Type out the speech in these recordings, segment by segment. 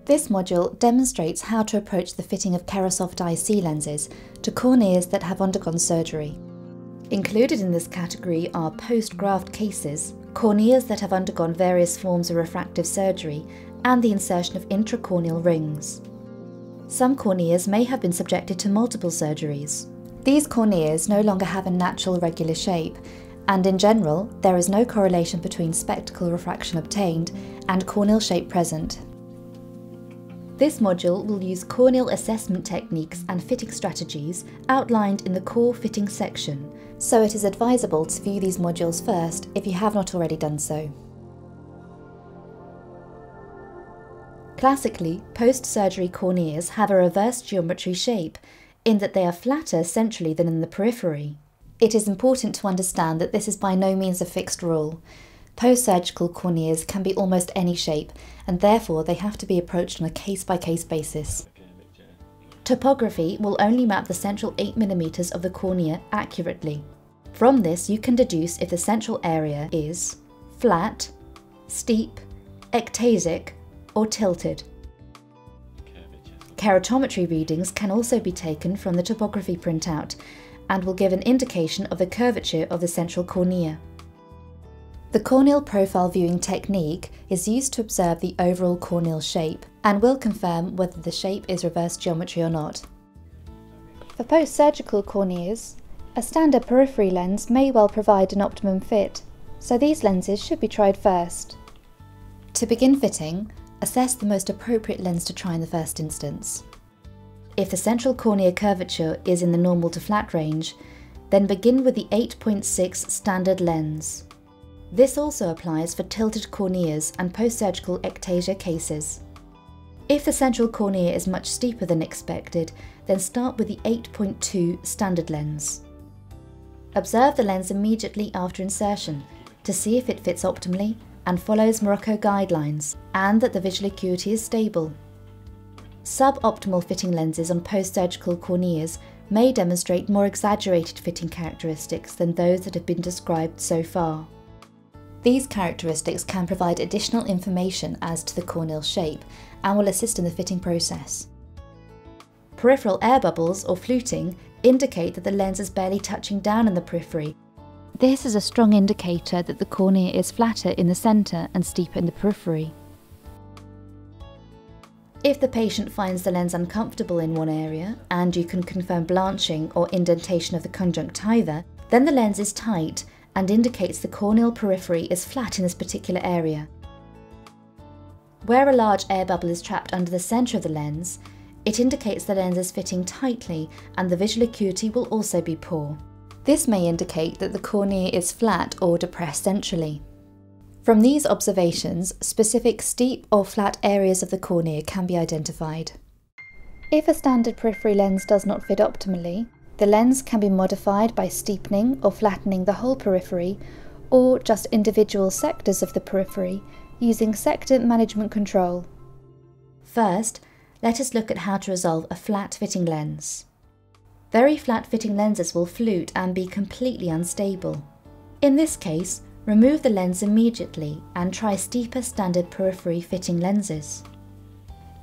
This module demonstrates how to approach the fitting of KeraSoft IC lenses to corneas that have undergone surgery. Included in this category are post-graft cases, corneas that have undergone various forms of refractive surgery, and the insertion of intracorneal rings. Some corneas may have been subjected to multiple surgeries. These corneas no longer have a natural regular shape, and in general, there is no correlation between spectacle refraction obtained and corneal shape present. This module will use corneal assessment techniques and fitting strategies outlined in the core fitting section, so it is advisable to view these modules first if you have not already done so. Classically, post-surgery corneas have a reverse geometry shape, in that they are flatter centrally than in the periphery. It is important to understand that this is by no means a fixed rule. Post-surgical corneas can be almost any shape, and therefore they have to be approached on a case-by-case basis. Topography will only map the central 8 mm of the cornea accurately. From this you can deduce if the central area is flat, steep, ectasic, or tilted. Keratometry readings can also be taken from the topography printout and will give an indication of the curvature of the central cornea. The corneal profile viewing technique is used to observe the overall corneal shape and will confirm whether the shape is reverse geometry or not. For post-surgical corneas, a standard periphery lens may well provide an optimum fit, so these lenses should be tried first. To begin fitting, assess the most appropriate lens to try in the first instance. If the central cornea curvature is in the normal to flat range, then begin with the 8.6 standard lens. This also applies for tilted corneas and post-surgical ectasia cases. If the central cornea is much steeper than expected, then start with the 8.2 standard lens. Observe the lens immediately after insertion to see if it fits optimally and follows Morocco guidelines, and that the visual acuity is stable. Suboptimal fitting lenses on post-surgical corneas may demonstrate more exaggerated fitting characteristics than those that have been described so far. These characteristics can provide additional information as to the corneal shape and will assist in the fitting process. Peripheral air bubbles or fluting indicate that the lens is barely touching down in the periphery. This is a strong indicator that the cornea is flatter in the centre and steeper in the periphery. If the patient finds the lens uncomfortable in one area and you can confirm blanching or indentation of the conjunctiva, then the lens is tight and indicates the corneal periphery is flat in this particular area. Where a large air bubble is trapped under the centre of the lens, it indicates the lens is fitting tightly and the visual acuity will also be poor. This may indicate that the cornea is flat or depressed centrally. From these observations, specific steep or flat areas of the cornea can be identified. If a standard periphery lens does not fit optimally, the lens can be modified by steepening or flattening the whole periphery, or just individual sectors of the periphery, using sector management control. First, let us look at how to resolve a flat-fitting lens. Very flat-fitting lenses will flute and be completely unstable. In this case, remove the lens immediately and try steeper standard periphery fitting lenses.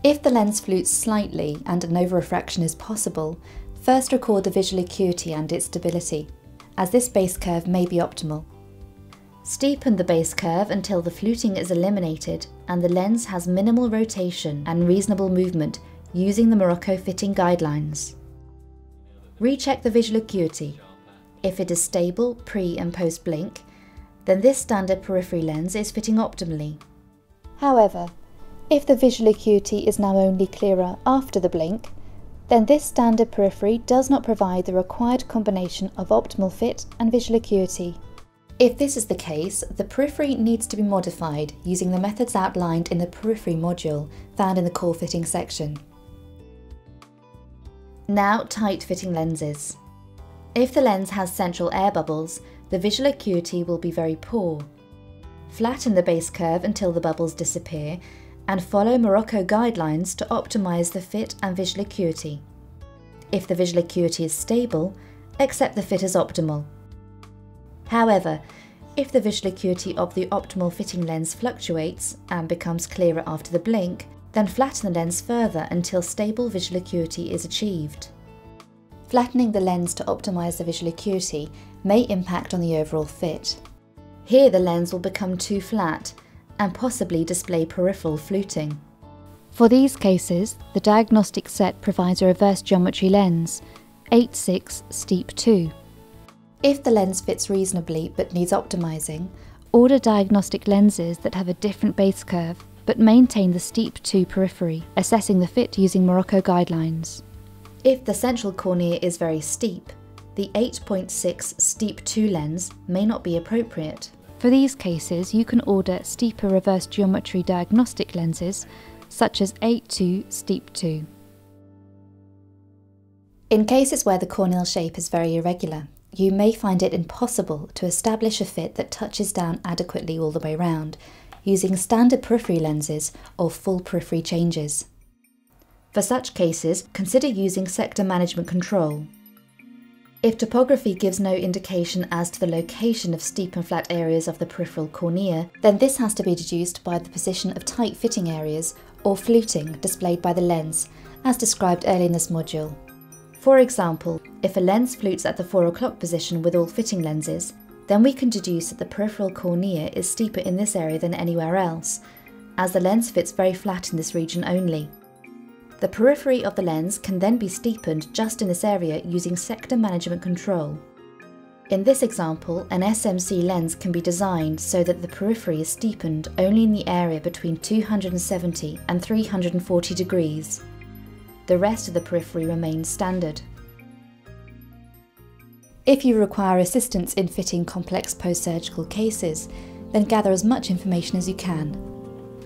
If the lens flutes slightly and an over-refraction is possible, first record the visual acuity and its stability, as this base curve may be optimal. Steepen the base curve until the fluting is eliminated and the lens has minimal rotation and reasonable movement using the Morocco fitting guidelines. Recheck the visual acuity. If it is stable pre and post blink, then this standard periphery lens is fitting optimally. However, if the visual acuity is now only clearer after the blink, then this standard periphery does not provide the required combination of optimal fit and visual acuity. If this is the case, the periphery needs to be modified using the methods outlined in the periphery module found in the core fitting section. Now, tight fitting lenses. If the lens has central air bubbles, the visual acuity will be very poor. Flatten the base curve until the bubbles disappear and follow Morocco guidelines to optimize the fit and visual acuity. If the visual acuity is stable, accept the fit as optimal. However, if the visual acuity of the optimal fitting lens fluctuates and becomes clearer after the blink, Then flatten the lens further until stable visual acuity is achieved. Flattening the lens to optimize the visual acuity may impact on the overall fit. Here the lens will become too flat and possibly display peripheral fluting. For these cases, the diagnostic set provides a reverse geometry lens, 8/6 Steep 2. If the lens fits reasonably but needs optimizing, order diagnostic lenses that have a different base curve but maintain the Steep 2 periphery, assessing the fit using Morocco guidelines. If the central cornea is very steep, the 8.6 Steep 2 lens may not be appropriate. For these cases, you can order steeper reverse geometry diagnostic lenses, such as 8.2 Steep 2. In cases where the corneal shape is very irregular, you may find it impossible to establish a fit that touches down adequately all the way round, using standard periphery lenses or full periphery changes. For such cases, consider using sector management control. If topography gives no indication as to the location of steep and flat areas of the peripheral cornea, then this has to be deduced by the position of tight fitting areas or fluting displayed by the lens, as described earlier in this module. For example, if a lens flutes at the 4 o'clock position with all fitting lenses, then we can deduce that the peripheral cornea is steeper in this area than anywhere else, as the lens fits very flat in this region only. The periphery of the lens can then be steepened just in this area using sector management control. In this example, an SMC lens can be designed so that the periphery is steepened only in the area between 270 and 340 degrees. The rest of the periphery remains standard. If you require assistance in fitting complex post-surgical cases, then gather as much information as you can.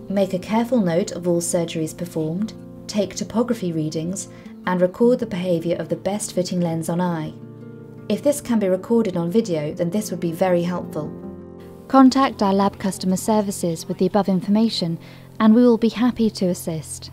Make a careful note of all surgeries performed, take topography readings, and record the behaviour of the best fitting lens on eye. If this can be recorded on video, then this would be very helpful. Contact our lab customer services with the above information and we will be happy to assist.